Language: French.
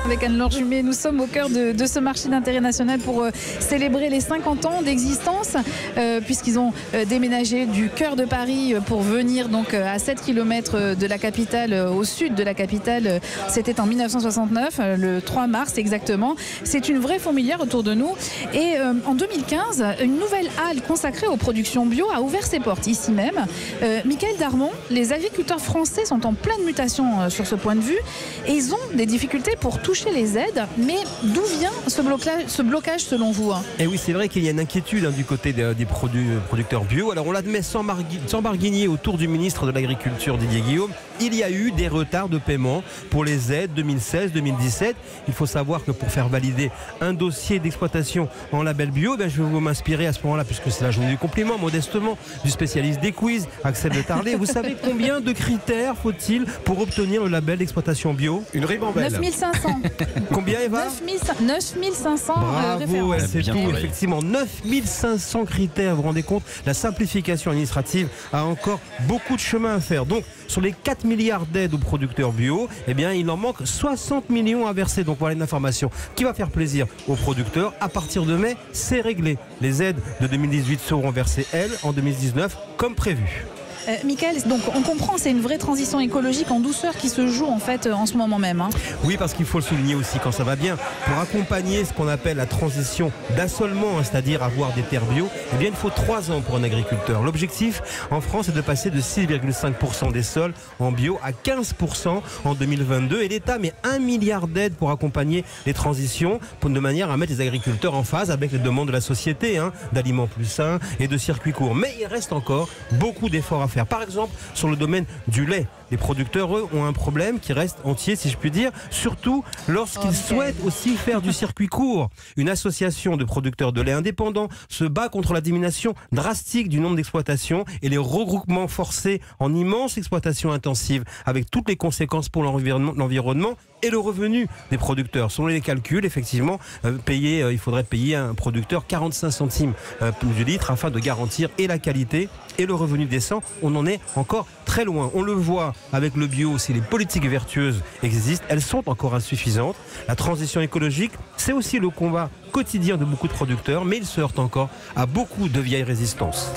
Avec Anne-Laure Jumet, nous sommes au cœur de ce marché d'intérêt national pour célébrer les 50 ans d'existence, puisqu'ils ont déménagé du cœur de Paris pour venir donc à 7 km de la capitale, au sud de la capitale. C'était en 1969, le 3 mars exactement. C'est une vraie fourmilière autour de nous. Et en 2015, une nouvelle halle consacrée aux productions bio a ouvert ses portes ici même. Michaël Darmon, les agriculteurs français sont en pleine mutation sur ce point de vue et ils ont des difficultés pour toucher les aides. Mais d'où vient ce blocage selon vous? Et oui, c'est vrai qu'il y a une inquiétude du côté des producteurs bio. Alors on l'admet sans barguigner autour du ministre de l'Agriculture Didier Guillaume. Il y a eu des retards de paiement pour les aides 2016-2017. Il faut savoir que pour faire valider un dossier d'exploitation en label bio, je vais vous m'inspirer à ce moment-là, puisque c'est la journée du compliment, modestement, du spécialiste des quiz, Axel Le Tarlet. Vous savez combien de critères faut-il pour obtenir le label d'exploitation bio? Une ribambelle. 9500. Combien, Eva? 9500 Bravo, références. c'est tout, effectivement. 9500 critères, vous vous rendez compte? La simplification administrative a encore beaucoup de chemin à faire. Donc, sur les 4 milliards d'aides aux producteurs bio, il en manque 60 millions à verser. Donc voilà une information qui va faire plaisir aux producteurs. À partir de mai, c'est réglé. Les aides de 2018 seront versées, elles, en 2019, comme prévu. Michaël, donc on comprend, c'est une vraie transition écologique en douceur qui se joue en fait en ce moment même. Oui, parce qu'il faut le souligner aussi quand ça va bien. Pour accompagner ce qu'on appelle la transition d'assolement, c'est-à-dire avoir des terres bio, il faut 3 ans pour un agriculteur. L'objectif en France est de passer de 6,5% des sols en bio à 15% en 2022 et l'État met 1 milliard d'aides pour accompagner les transitions de manière à mettre les agriculteurs en phase avec les demandes de la société, d'aliments plus sains et de circuits courts. Mais il reste encore beaucoup d'efforts à faire. Par exemple, sur le domaine du lait, les producteurs, eux, ont un problème qui reste entier, si je puis dire, surtout lorsqu'ils souhaitent aussi faire du circuit court. Une association de producteurs de lait indépendants se bat contre la diminution drastique du nombre d'exploitations et les regroupements forcés en immenses exploitations intensives, avec toutes les conséquences pour l'environnement et le revenu des producteurs. Selon les calculs, effectivement, il faudrait payer à un producteur 45 centimes du litre afin de garantir et la qualité et le revenu décent. On en est encore très loin. On le voit avec le bio, si les politiques vertueuses existent, elles sont encore insuffisantes. La transition écologique, c'est aussi le combat quotidien de beaucoup de producteurs, mais il se heurte encore à beaucoup de vieilles résistances.